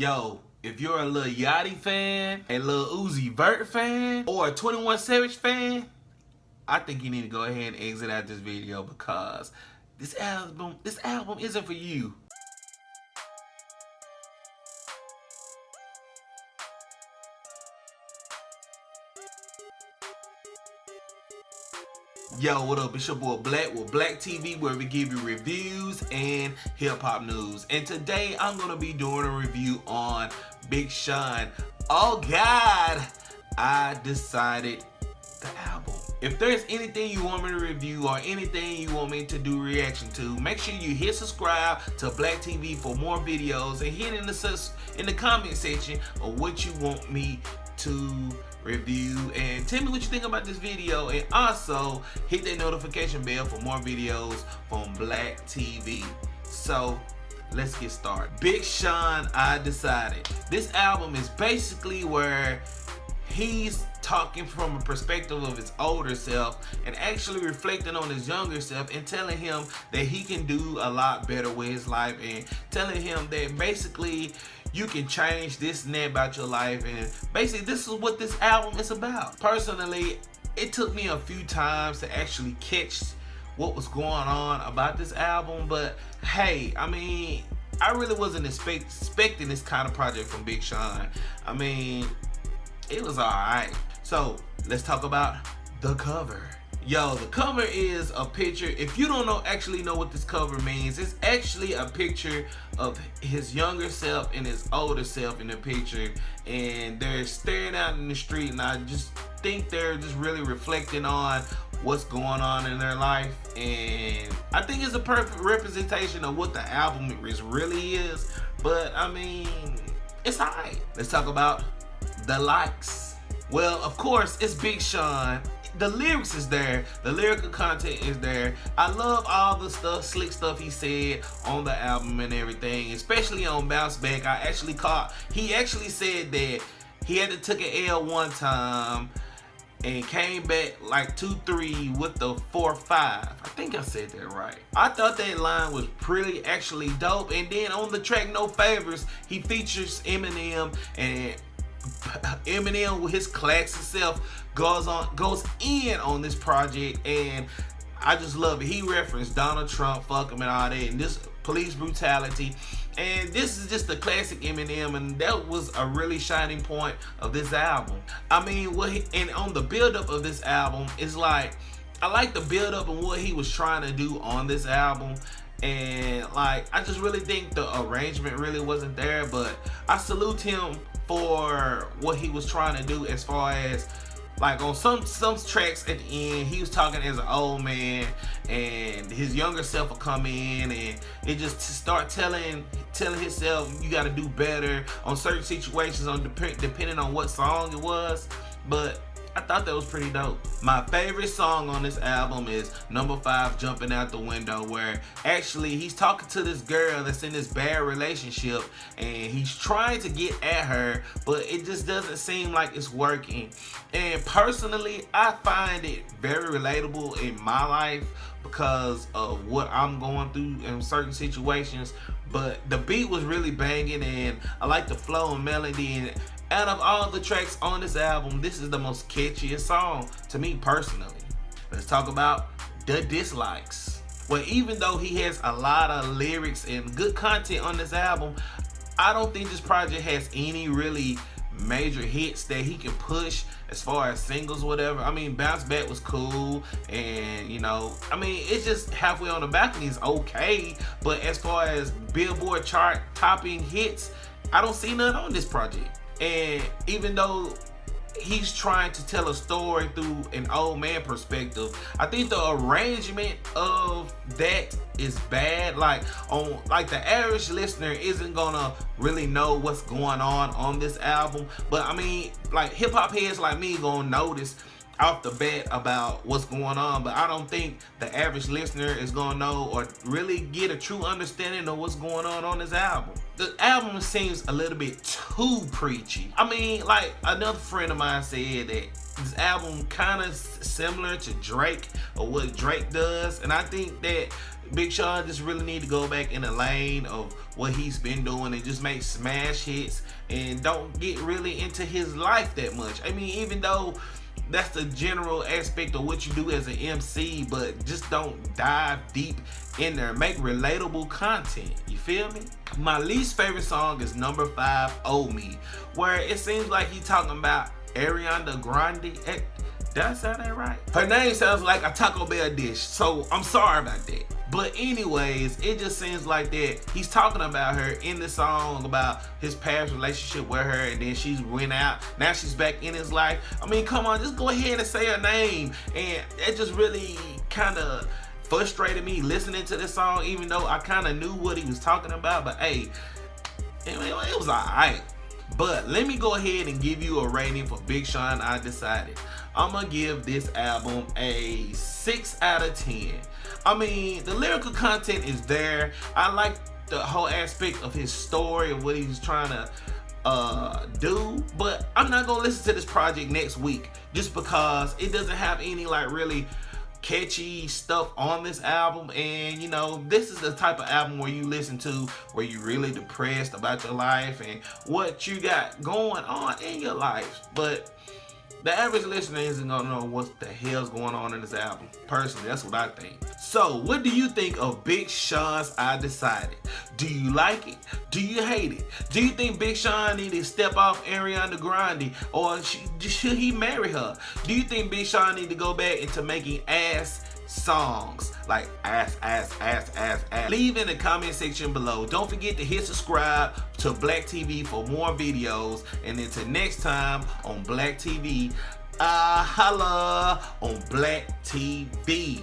Yo, if you're a Lil Yachty fan, a Lil Uzi Vert fan, or a 21 Savage fan, I think you need to go ahead and exit out this video because this album isn't for you. Yo, what up? It's your boy Black with Black TV, where we give you reviews and hip-hop news. And today I'm gonna be doing a review on Big Sean. Oh God, I decided the album. If there's anything you want me to review or anything you want me to do reaction to, make sure you hit subscribe to Black TV for more videos, and hit in the comment section of what you want me to review, and tell me what you think about this video, and also hit that notification bell for more videos from Black TV. So let's get started. Big Sean, I Decided. This album is basically where he's talking from a perspective of his older self and actually reflecting on his younger self and telling him that he can do a lot better with his life, and telling him that basically you can change this and that about your life, and basically this is what this album is about. Personally, it took me a few times to actually catch what was going on about this album, but hey, I mean, I really wasn't expecting this kind of project from Big Sean. I mean, it was alright. So let's talk about the cover. Yo, the cover is a picture. If you don't actually know what this cover means, it's actually a picture of his younger self and his older self in the picture, and they're staring out in the street, and I just think they're just really reflecting on what's going on in their life, and I think it's a perfect representation of what the album really is. But I mean, it's alright. Let's talk about the likes. Well, of course, it's Big Sean. The lyrics is there, the lyrical content is there. I love all the slick stuff he said on the album and everything, especially on Bounce Back. He actually said that he had to took an L one time and came back like 2-3 with the 4-5. I think I said that right. I thought that line was pretty actually dope. And then on the track No Favors, he features Eminem, and Eminem with his classic self goes in on this project, and I just love it. He referenced Donald Trump, fuck him, and all that, and this police brutality, and this is just a classic Eminem, and that was a really shining point of this album. I mean, and on the build up of this album, it's like, I like the build up and what he was trying to do on this album. And like, I just really think the arrangement really wasn't there, but I salute him for what he was trying to do, as far as like on some tracks at the end, he was talking as an old man, and his younger self will come in, and it just start telling himself you got to do better on certain situations, on depending on what song it was. But I thought that was pretty dope. My favorite song on this album is number 5, Jumping Out the Window, where actually he's talking to this girl that's in this bad relationship, and he's trying to get at her, but it just doesn't seem like it's working. And personally, I find it very relatable in my life because of what I'm going through in certain situations. But the beat was really banging, and I like the flow and melody, and out of all the tracks on this album, this is the most catchiest song to me personally. Let's talk about the dislikes. Well, even though he has a lot of lyrics and good content on this album, I don't think this project has any really major hits that he can push as far as singles or whatever. I mean, Bounce Back was cool, and you know, I mean, it's just Halfway on the Balcony is okay, but as far as Billboard chart topping hits, I don't see none on this project. And even though he's trying to tell a story through an old man perspective, I think the arrangement of that is bad. Like the average listener isn't gonna really know what's going on this album, but I mean, like hip hop heads like me gonna notice off the bat about what's going on, but I don't think the average listener is gonna know or really get a true understanding of what's going on this album. The album seems a little bit too preachy. I mean, like another friend of mine said that this album kind of similar to Drake or what Drake does, and I think that Big Sean just really need to go back in the lane of what he's been doing and just make smash hits and don't get really into his life that much. I mean, even though that's the general aspect of what you do as an MC, but just don't dive deep in there. Make relatable content. You feel me? My least favorite song is number 5, "Oh Me," where it seems like he's talking about Ariana Grande. Did I say that right? Her name sounds like a Taco Bell dish, so I'm sorry about that. But anyways, it just seems like that he's talking about her in the song, about his past relationship with her, and then she went out. Now she's back in his life. I mean, come on, just go ahead and say her name. And it just really kind of frustrated me listening to this song, even though I kind of knew what he was talking about. But hey, it was alright. But let me go ahead and give you a rating for Big Sean, I Decided. I'm gonna give this album a 6 out of 10. I mean, the lyrical content is there. I like the whole aspect of his story of what he's trying to do, but I'm not gonna listen to this project next week just because it doesn't have any like really catchy stuff on this album. And you know, this is the type of album where you listen to where you're really depressed about your life and what you got going on in your life. But the average listener isn't gonna know what the hell's going on in this album. Personally, that's what I think. So, what do you think of Big Sean's I Decided? Do you like it? Do you hate it? Do you think Big Sean need to step off Ariana Grande, or should he marry her? Do you think Big Sean need to go back into making ass songs like ass? Leave in the comment section below. Don't forget to hit subscribe to Black TV for more videos, and until next time on Black TV, holla on Black TV.